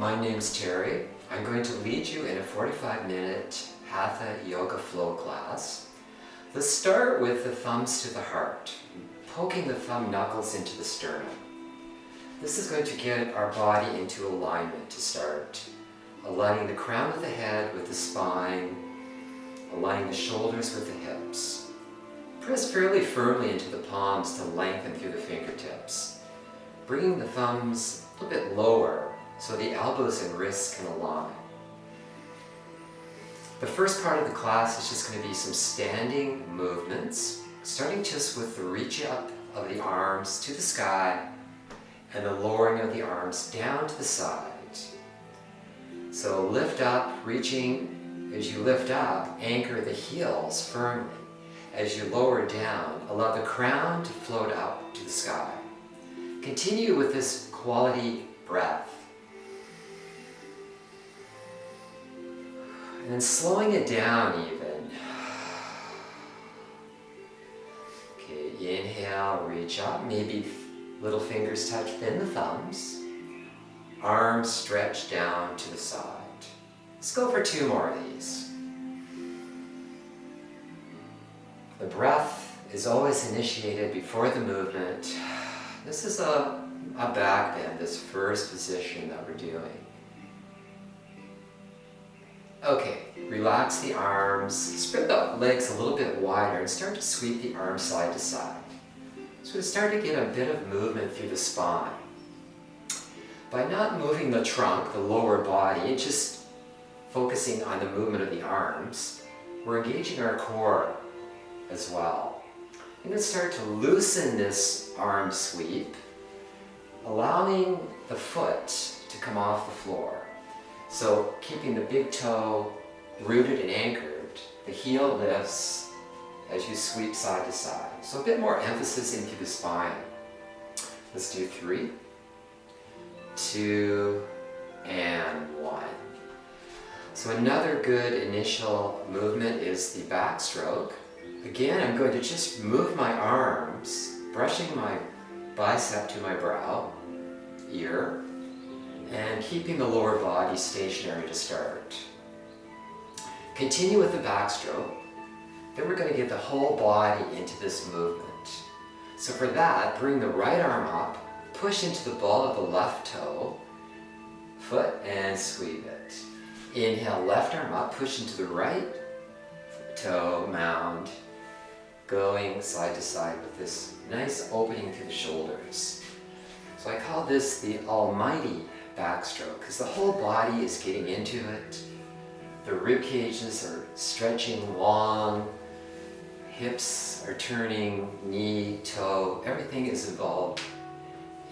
my name's Terry. I'm going to lead you in a 45-minute Hatha yoga flow class. Let's start with the thumbs to the heart, poking the thumb knuckles into the sternum. This is going to get our body into alignment to start, aligning the crown of the head with the spine, aligning the shoulders with the hips. Press fairly firmly into the palms to lengthen through the fingertips, bringing the thumbs a little bit lower so the elbows and wrists can align. The first part of the class is just going to be some standing movements, starting just with the reach up of the arms to the sky and the lowering of the arms down to the side. So lift up, reaching. As you lift up, anchor the heels firmly. As you lower down, allow the crown to float up to the sky. Continue with this quality breath. And then slowing it down even. Okay, inhale, reach up. Maybe little fingers touch then the thumbs. Arms stretch down to the side. Let's go for 2 more of these. The breath is always initiated before the movement. This is a back bend, this first position that we're doing. Okay, relax the arms, spread the legs a little bit wider and start to sweep the arms side to side. So we start to get a bit of movement through the spine. By not moving the trunk, the lower body, and just focusing on the movement of the arms, we're engaging our core as well. I'm going to start to loosen this arm sweep, allowing the foot to come off the floor. So keeping the big toe rooted and anchored, the heel lifts as you sweep side to side. So a bit more emphasis into the spine. Let's do 3, 2, and 1. So another good initial movement is the backstroke. Again, I'm going to just move my arms, brushing my bicep to my brow, ear, and keeping the lower body stationary to start. Continue with the backstroke. Then we're going to get the whole body into this movement. So for that, bring the right arm up, push into the ball of the left toe, foot, and sweep it. Inhale, left arm up, push into the right toe, mound, going side to side with this nice opening through the shoulders. So I call this the almighty backstroke because the whole body is getting into it. The rib cages are stretching long, hips are turning, knee, toe, everything is involved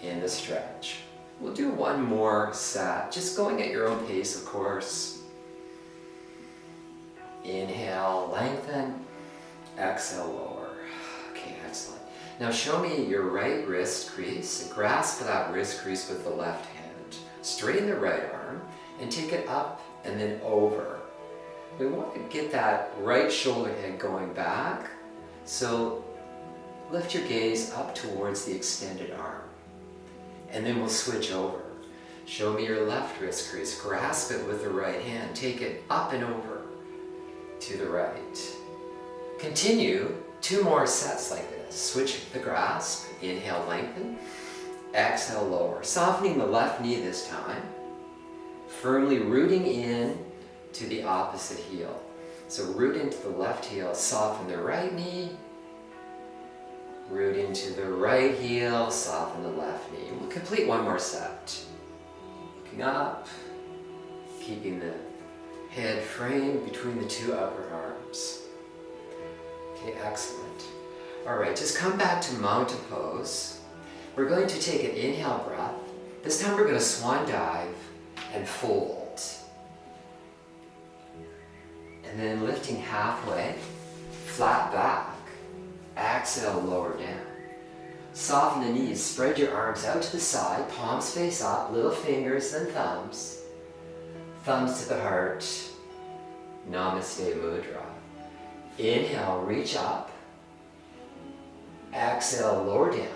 in the stretch. We'll do 1 more set, just going at your own pace, of course. Inhale, lengthen, exhale, lower. Okay, excellent. Now show me your right wrist crease. Grasp that wrist crease with the left hand. Straighten the right arm and take it up and then over. We want to get that right shoulder head going back. So lift your gaze up towards the extended arm. And then we'll switch over. Show me your left wrist crease. Grasp it with the right hand. Take it up and over to the right. Continue 2 more sets like this. Switch the grasp. Inhale, lengthen. Exhale, lower. Softening the left knee this time. Firmly rooting in to the opposite heel. So root into the left heel. Soften the right knee. Root into the right heel. Soften the left knee. We'll complete 1 more set. Looking up. Keeping the head framed between the 2 upper arms. Okay, excellent. All right, just come back to mountain pose. We're going to take an inhale breath. This time we're going to swan dive and fold. And then lifting halfway, flat back. Exhale, lower down. Soften the knees, spread your arms out to the side, palms face up, little fingers then thumbs. Thumbs to the heart. Namaste Mudra. Inhale, reach up. Exhale, lower down.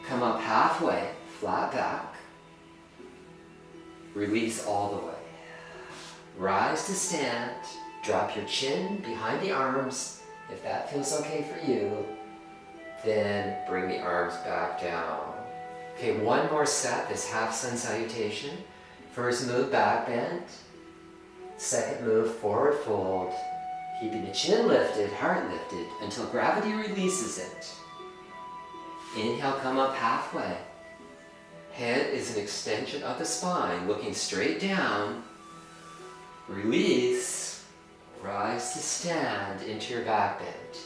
Come up halfway, flat back. Release all the way. Rise to stand. Drop your chin behind the arms. If that feels okay for you, then bring the arms back down. Okay, one more set, this half sun salutation. First move, back bend. Second move, forward fold. Keeping the chin lifted, heart lifted, until gravity releases it. Inhale, come up halfway. Head is an extension of the spine, looking straight down. Release. Rise to stand into your back bend.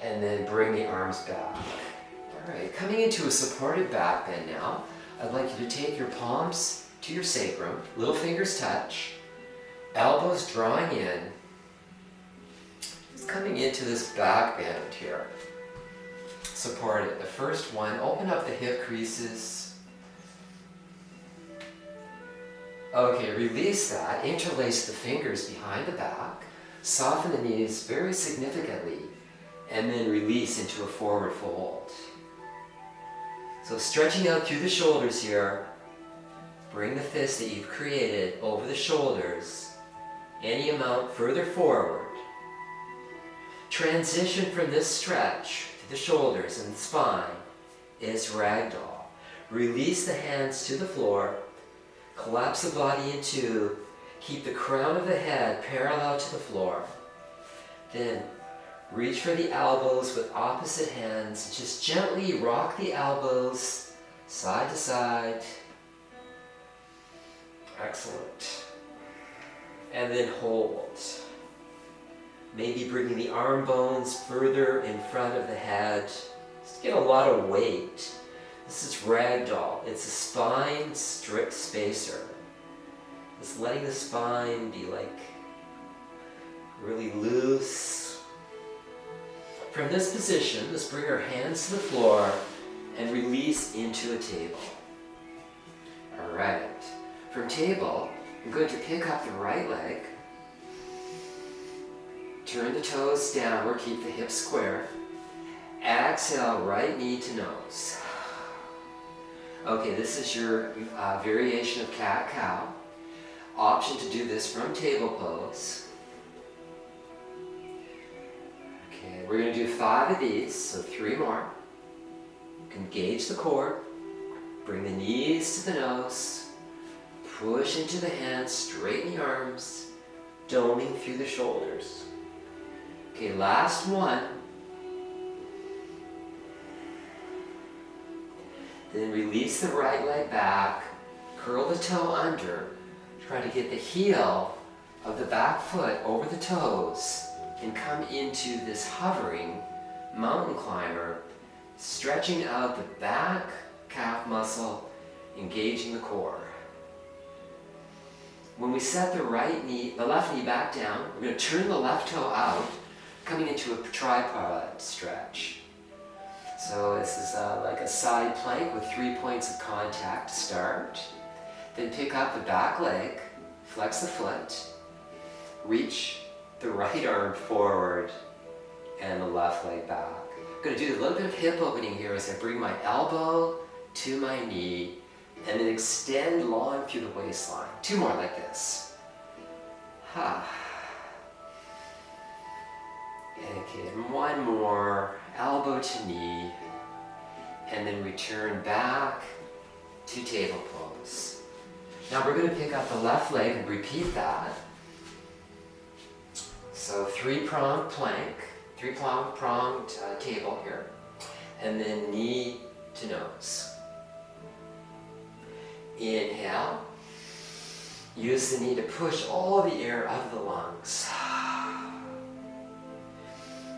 And then bring the arms back. All right, coming into a supported back bend now, I'd like you to take your palms to your sacrum, little fingers touch, elbows drawing in. Just coming into this back bend here. Support it. The first one, open up the hip creases. Okay, release that. Interlace the fingers behind the back. Soften the knees very significantly. And then release into a forward fold. So stretching out through the shoulders here. Bring the fist that you've created over the shoulders. Any amount further forward. Transition from this stretch to the shoulders and the spine is ragdoll. Release the hands to the floor. Collapse the body in two. Keep the crown of the head parallel to the floor. Then reach for the elbows with opposite hands. Just gently rock the elbows side to side. Excellent. And then hold. Maybe bringing the arm bones further in front of the head. Just get a lot of weight. This is ragdoll. It's a spine strict spacer. Just letting the spine be like really loose. From this position, let's bring our hands to the floor and release into a table. All right. From table, I'm going to pick up the right leg. Turn the toes downward, keep the hips square. Exhale, right knee to nose. Okay, this is your variation of cat-cow. Option to do this from table pose. Okay, we're going to do 5 of these, so 3 more. You can engage the core. Bring the knees to the nose. Push into the hands, straighten the arms, doming through the shoulders. Okay, last one. Then release the right leg back, curl the toe under, try to get the heel of the back foot over the toes and come into this hovering mountain climber, stretching out the back calf muscle, engaging the core. When we set the left knee back down, we're going to turn the left toe out, coming into a tripod stretch. So this is like a side plank with 3 points of contact to start. Then pick up the back leg, flex the foot, reach the right arm forward and the left leg back. I'm going to do a little bit of hip opening here as I bring my elbow to my knee and then extend long through the waistline. 2 more like this. Okay, and 1 more, elbow to knee, and then return back to table pose. Now we're going to pick up the left leg and repeat that. So 3-pronged plank, 3-pronged table here, and then knee to nose. Inhale. Use the knee to push all the air out of the lungs.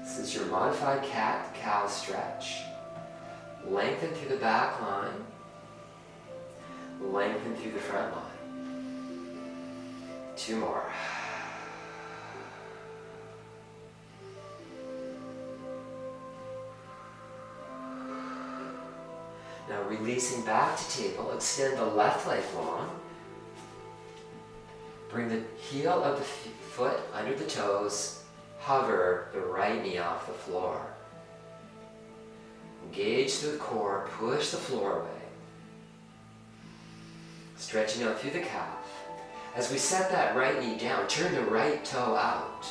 This is your modified cat-cow stretch. Lengthen through the back line. Lengthen through the front line. 2 more. Now releasing back to table, extend the left leg long. Bring the heel of the foot under the toes. Hover the right knee off the floor. Engage through the core, push the floor away. Stretching out through the calf. As we set that right knee down, turn the right toe out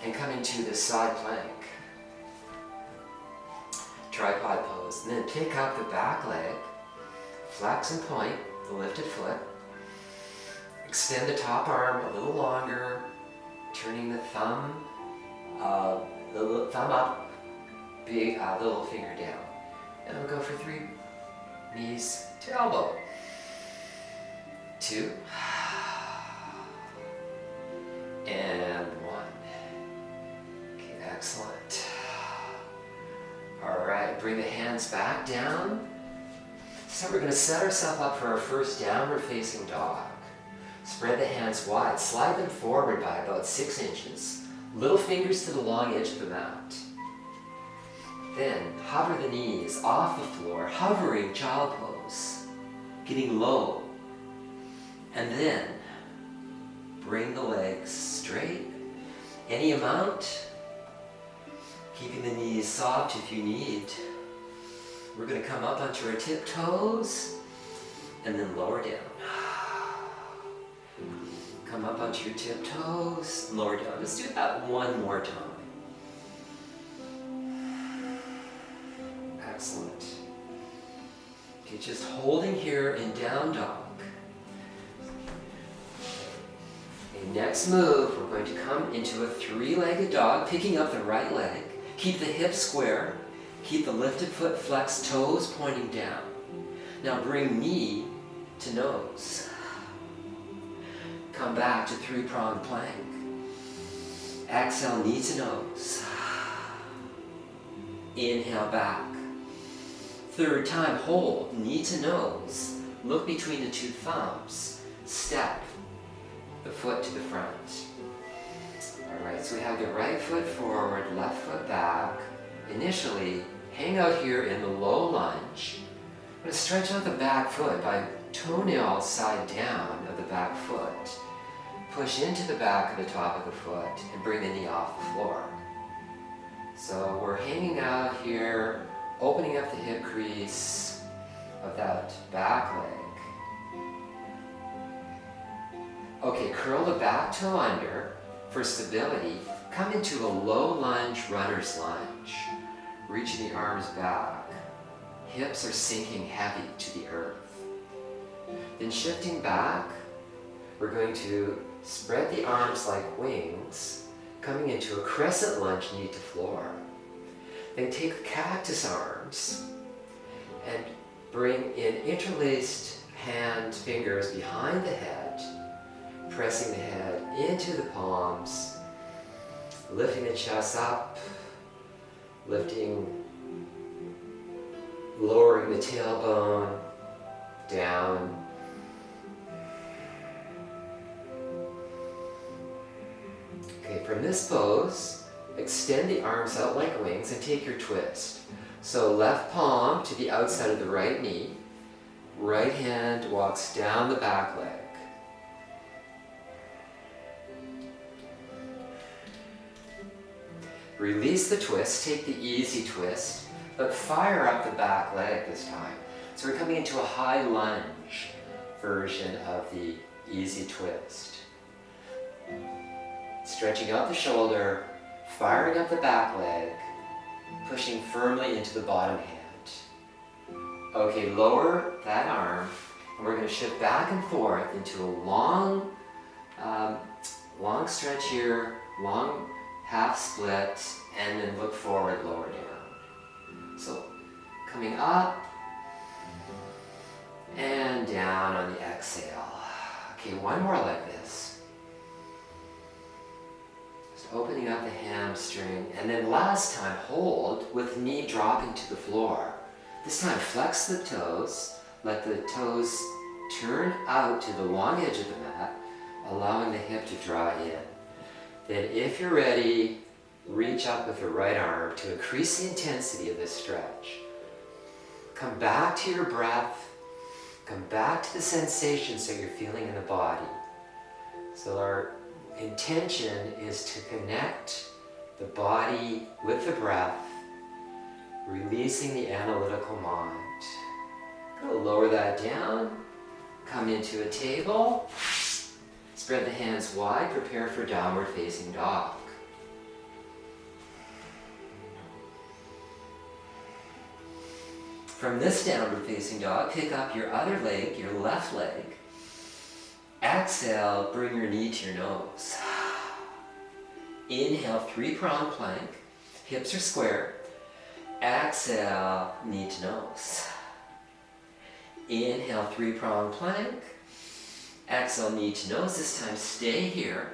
and come into the side plank. Tripod pose. And then pick up the back leg, flex and point the lifted foot. Extend the top arm a little longer, turning the thumb up, big little finger down. And we'll go for 3, knees to elbow. 2, and 1. Okay, excellent. All right, bring the hands back down. So we're going to set ourselves up for our first downward facing dog. Spread the hands wide, slide them forward by about 6 inches. Little fingers to the long edge of the mat. Then hover the knees off the floor, hovering child pose, getting low. And then bring the legs straight, any amount, keeping the knees soft if you need. We're going to come up onto our tiptoes and then lower down. Come up onto your tiptoes, lower down. Let's do that one more time. Excellent. Okay, just holding here in down dog. Okay, next move, we're going to come into a 3-legged dog, picking up the right leg. Keep the hips square. Keep the lifted foot flexed, toes pointing down. Now bring knee to nose. Come back to 3-pronged plank. Exhale, knee to nose. Inhale back. 3rd time, hold, knee to nose. Look between the 2 thumbs. Step the foot to the front. All right, so we have the right foot forward, left foot back. Initially, hang out here in the low lunge. I'm going to stretch out the back foot by toenail side down of the back foot. Push into the back of the top of the foot and bring the knee off the floor. So we're hanging out here, opening up the hip crease of that back leg. Okay, curl the back toe under for stability. Come into a low lunge, runner's lunge. Reaching the arms back. Hips are sinking heavy to the earth. Then shifting back, we're going to spread the arms like wings, coming into a crescent lunge, knee to floor. Then take the cactus arms and bring in interlaced hand fingers behind the head, pressing the head into the palms, lifting the chest up, lowering the tailbone down. Okay, from this pose, extend the arms out like wings and take your twist. So left palm to the outside of the right knee, right hand walks down the back leg. Release the twist, take the easy twist, but fire up the back leg this time. So we're coming into a high lunge version of the easy twist. Stretching out the shoulder, firing up the back leg, pushing firmly into the bottom hand. Okay, lower that arm, and we're going to shift back and forth into a long stretch here, long half split, and then look forward, lower down. So coming up and down on the exhale. Okay, one more like this. Just opening up the hamstring, and then last time hold with knee dropping to the floor. This time flex the toes, let the toes turn out to the long edge of the mat, allowing the hip to draw in. Then if you're ready, reach up with the right arm to increase the intensity of this stretch. Come back to your breath, come back to the sensations that you're feeling in the body. So our intention is to connect the body with the breath, releasing the analytical mind. Go lower that down Come into a table. Spread the hands wide. Prepare for downward facing dog. From this downward facing dog, pick up your other leg, your left leg. Exhale, bring your knee to your nose. Inhale, three-pronged plank. Hips are square. Exhale, knee to nose. Inhale, three-pronged plank. Exhale, knee to nose. This time, stay here.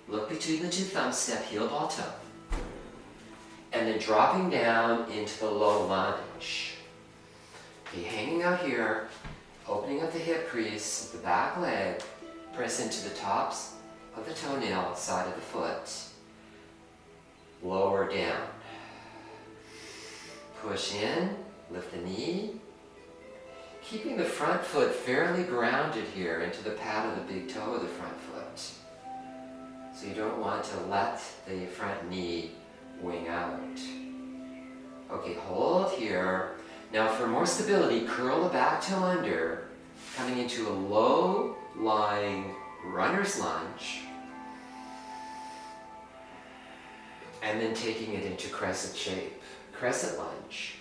Look between the two thumbs, step heel ball toe. And then dropping down into the low lunge. Okay, hanging out here, opening up the hip crease, the back leg, press into the tops of the toenail, side of the foot. Lower down. Push in, lift the knee. Keeping the front foot fairly grounded here into the pad of the big toe of the front foot. So you don't want to let the front knee wing out. Okay, hold here. Now for more stability, curl the back toe under, coming into a low lying runner's lunge. And then taking it into crescent shape, crescent lunge.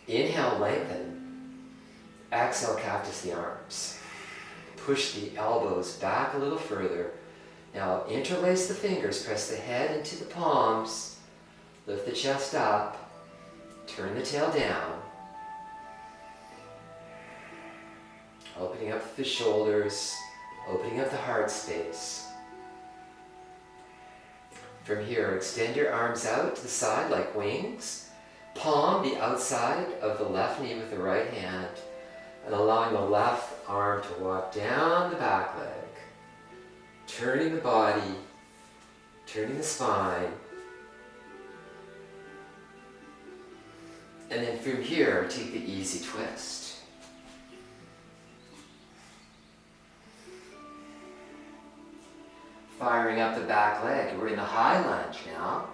Inhale, lengthen. Exhale, cactus the arms. Push the elbows back a little further. Now interlace the fingers, press the head into the palms, lift the chest up, turn the tail down. Opening up the shoulders, opening up the heart space. From here, extend your arms out to the side like wings. Palm the outside of the left knee with the right hand, and allowing the left arm to walk down the back leg. Turning the body, turning the spine. And then from here, take the easy twist. Firing up the back leg. We're in the high lunge now.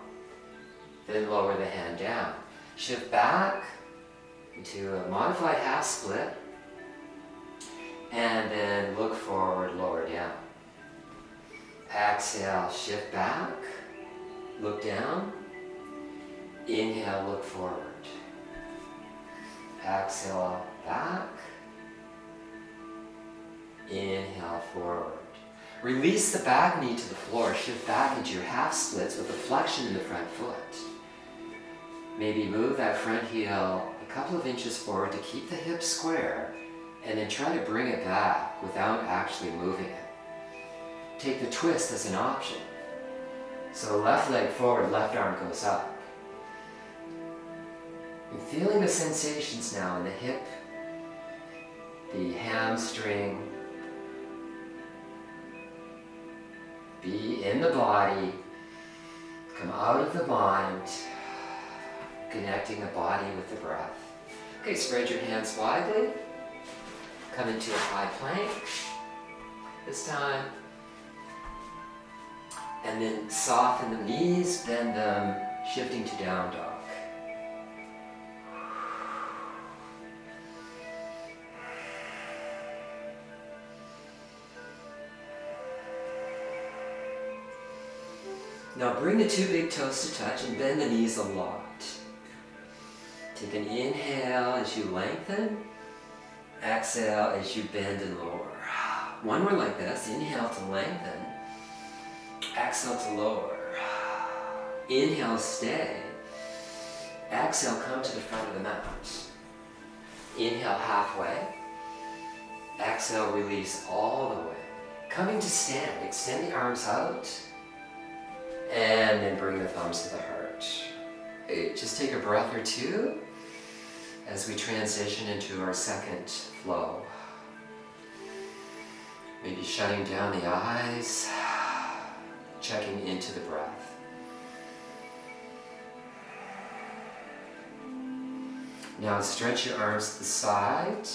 Then lower the hand down. Shift back into a modified half split. And then look forward, lower down. Exhale, shift back. Look down. Inhale, look forward. Exhale, back. Inhale, forward. Release the back knee to the floor. Shift back into your half splits with a flexion in the front foot. Maybe move that front heel a couple of inches forward to keep the hips square, and then try to bring it back without actually moving it. Take the twist as an option. So left leg forward, left arm goes up. I'm feeling the sensations now in the hip, the hamstring. Be in the body, come out of the mind, connecting the body with the breath. Okay, spread your hands widely. Come into a high plank this time. And then soften the knees, bend them, shifting to down dog. Now bring the two big toes to touch and bend the knees a lot. Take an inhale as you lengthen. Exhale as you bend and lower. One more like this. Inhale to lengthen. Exhale to lower. Inhale, stay. Exhale, come to the front of the mat. Inhale halfway. Exhale, release all the way. Coming to stand, extend the arms out. And then bring the thumbs to the heart. Okay, just take a breath or two as we transition into our second flow. Maybe shutting down the eyes, checking into the breath. Now stretch your arms to the side,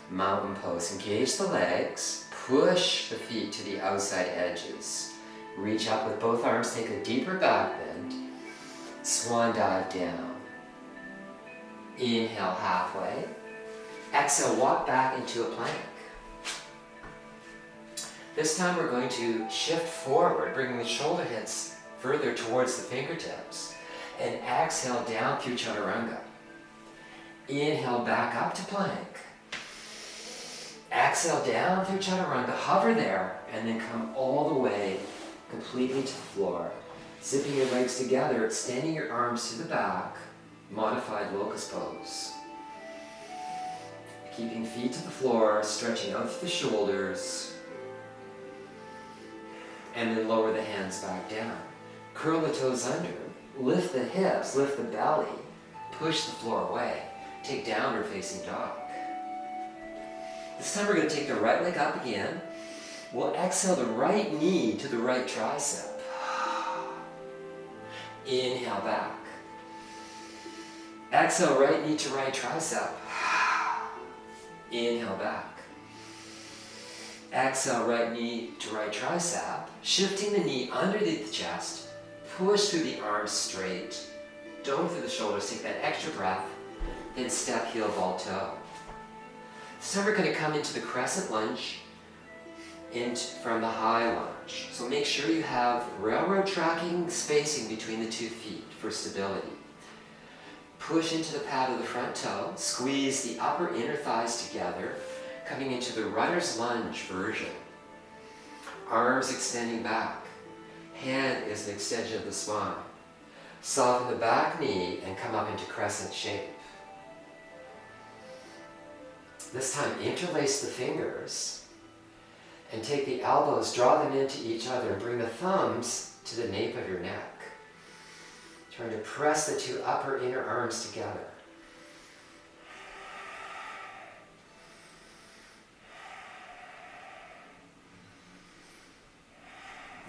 mountain pose. Engage the legs, push the feet to the outside edges. Reach up with both arms, take a deeper back bend. Swan dive down. Inhale halfway. Exhale, walk back into a plank. This time we're going to shift forward, bringing the shoulder heads further towards the fingertips. And exhale down through chaturanga. Inhale back up to plank. Exhale down through chaturanga, hover there, and then come all the way completely to the floor. Zipping your legs together, extending your arms to the back, modified locust pose. Keeping feet to the floor, stretching out through the shoulders, and then lower the hands back down. Curl the toes under, lift the hips, lift the belly, push the floor away. Take downward facing dog. This time we're going to take the right leg up again. We'll exhale the right knee to the right tricep. Inhale back. Exhale right knee to right tricep. Inhale back. Exhale right knee to right tricep. Shifting the knee underneath the chest. Push through the arms straight. Don't through the shoulders. Take that extra breath. Then step heel ball toe. So we're going to come into the crescent lunge from the high lunge. So make sure you have railroad tracking spacing between the 2 feet for stability. Push into the pad of the front toe. Squeeze the upper inner thighs together, coming into the runner's lunge version. Arms extending back. Hand is an extension of the spine. Soften the back knee and come up into crescent shape. This time, interlace the fingers and take the elbows, draw them into each other, and bring the thumbs to the nape of your neck. Trying to press the 2 upper inner arms together.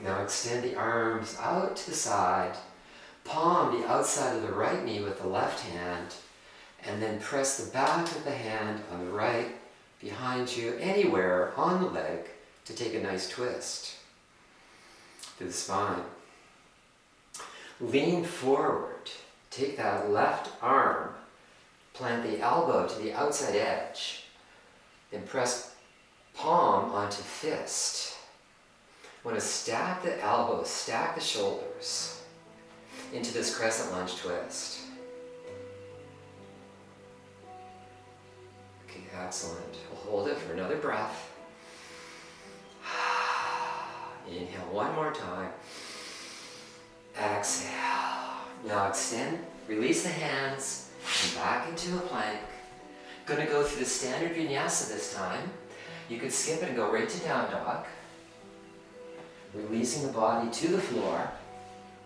Now extend the arms out to the side, palm the outside of the right knee with the left hand, and then press the back of the hand on the right, behind you, anywhere on the leg, to take a nice twist through the spine. Lean forward. Take that left arm, plant the elbow to the outside edge, then press palm onto fist. Want to stack the elbows, stack the shoulders into this crescent lunge twist. Okay, excellent. We'll hold it for another breath. Inhale one more time. Exhale. Now extend, release the hands, and back into a plank. Going to go through the standard vinyasa this time. You could skip it and go right to down dog. Releasing the body to the floor.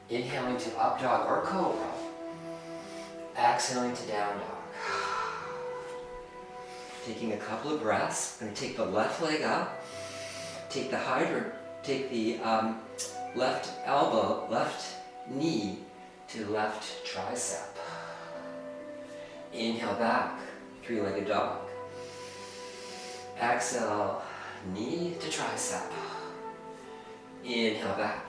Inhaling to up dog or cobra. Exhaling to down dog. Taking a couple of breaths. I'm going to take the left leg up. Take the left elbow, left knee to left tricep. Inhale back, 3-legged dog. Exhale, knee to tricep. Inhale back.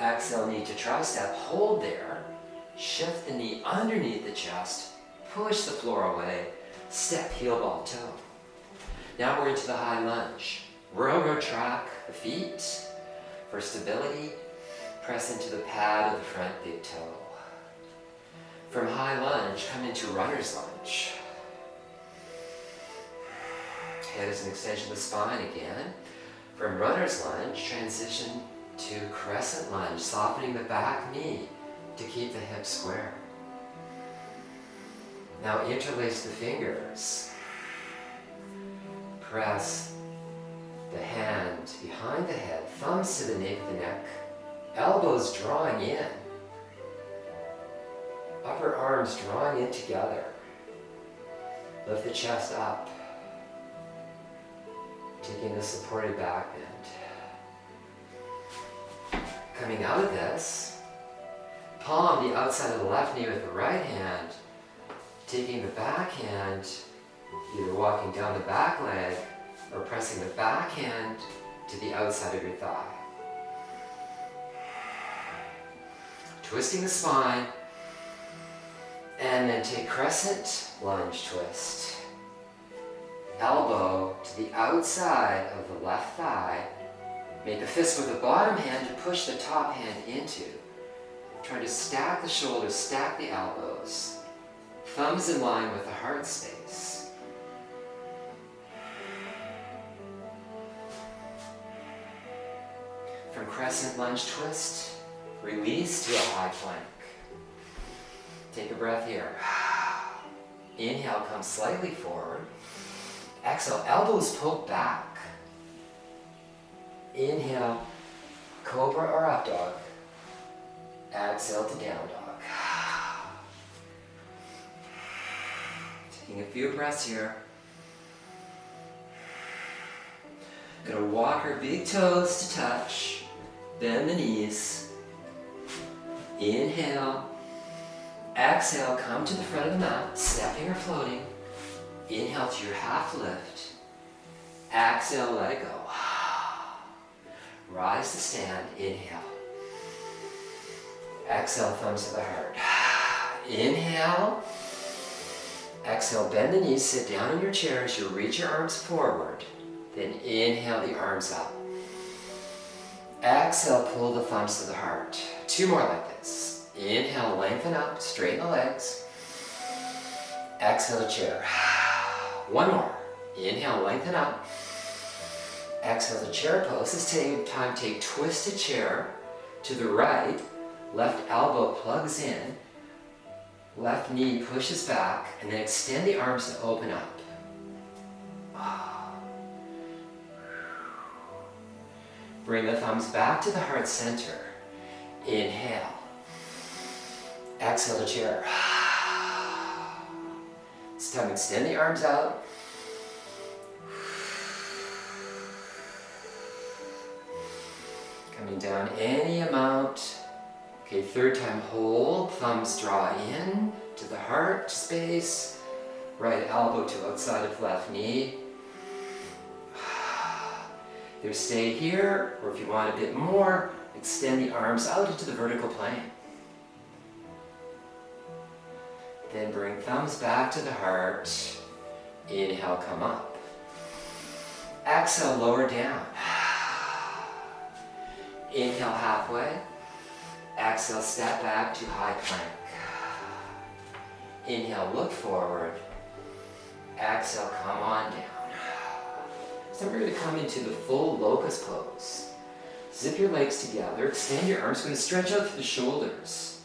Exhale, knee to tricep. Hold there. Shift the knee underneath the chest. Push the floor away. Step heel ball toe. Now we're into the high lunge. Railroad track the feet. For stability, press into the pad of the front big toe. From high lunge, come into runner's lunge. Head is an extension of the spine again. From runner's lunge, transition to crescent lunge, softening the back knee to keep the hips square. Now interlace the fingers. Press the hand behind the head, thumbs to the nape of the neck, elbows drawing in, upper arms drawing in together. Lift the chest up, taking the supported back bend. Coming out of this, palm the outside of the left knee with the right hand, taking the back hand, either walking down the back leg or pressing the back hand to the outside of your thigh. Twisting the spine, And then take crescent lunge twist. Elbow to the outside of the left thigh. Make a fist with the bottom hand to push the top hand into. Try to stack the shoulders, stack the elbows. Thumbs in line with the heart space. From crescent lunge twist, release to a high plank. Take a breath here. Inhale, come slightly forward. Exhale, elbows poke back. Inhale, cobra or up dog. Exhale to down dog. Taking a few breaths here. Gonna walk our big toes to touch. Bend the knees. Inhale. Exhale, come to the front of the mat, stepping or floating. Inhale to your half lift. Exhale, let it go. Rise to stand, inhale. Exhale, thumbs to the heart. Inhale. Exhale, bend the knees, sit down in your chair as you reach your arms forward. Then inhale the arms up. Exhale, pull the thumbs to the heart. 2 more like this. Inhale, lengthen up, straighten the legs. Exhale to chair. 1 more. Inhale, lengthen up. Exhale to chair pose. This time take twisted chair to the right. Left elbow plugs in. Left knee pushes back. And then extend the arms to open up. Bring the thumbs back to the heart center. Inhale. Exhale to chair. This time extend the arms out. Coming down any amount. Okay, 3rd time hold. Thumbs draw in to the heart space. Right elbow to outside of left knee. Either stay here, or if you want a bit more, extend the arms out into the vertical plane. Then bring thumbs back to the heart. Inhale, come up. Exhale, lower down. Inhale, halfway. Exhale, step back to high plank. Inhale, look forward. Exhale, come on down. So we're going to come into the full locust pose. Zip your legs together, extend your arms, going to stretch out through the shoulders.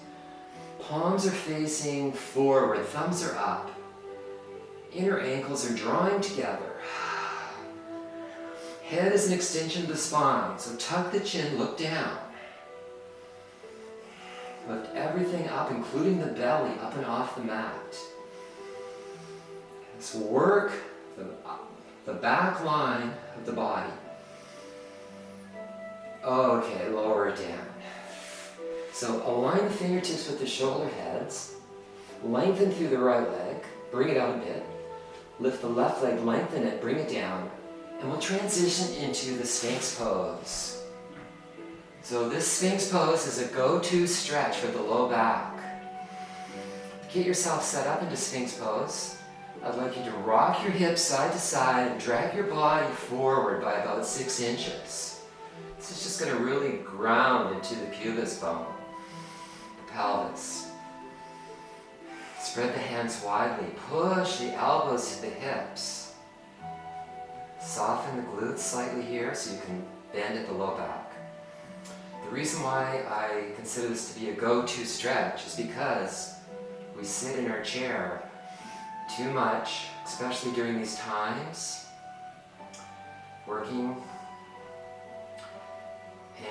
Palms are facing forward, thumbs are up. Inner ankles are drawing together. Head is an extension of the spine, so tuck the chin, look down. Lift everything up, including the belly, up and off the mat. Let's work the back line of the body. Okay, lower it down. So align the fingertips with the shoulder heads. Lengthen through the right leg. Bring it out a bit. Lift the left leg, lengthen it, bring it down. And we'll transition into the Sphinx pose. So this Sphinx pose is a go-to stretch for the low back. Get yourself set up into Sphinx pose. I'd like you to rock your hips side to side and drag your body forward by about 6 inches. This is just going to really ground into the pubis bone, the pelvis. Spread the hands widely. Push the elbows to the hips. Soften the glutes slightly here so you can bend at the low back. The reason why I consider this to be a go-to stretch is because we sit in our chair too much, especially during these times, working,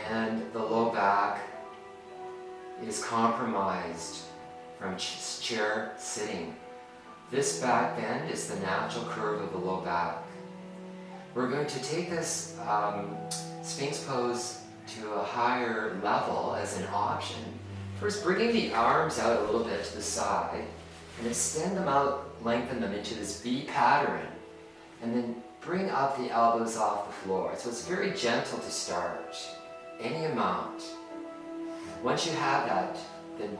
and the low back is compromised from chair sitting. This back bend is the natural curve of the low back. We're going to take this Sphinx pose to a higher level as an option. First, bringing the arms out a little bit to the side and extend them out, lengthen them into this V pattern, and then bring up the elbows off the floor. So it's very gentle to start, any amount. Once you have that, then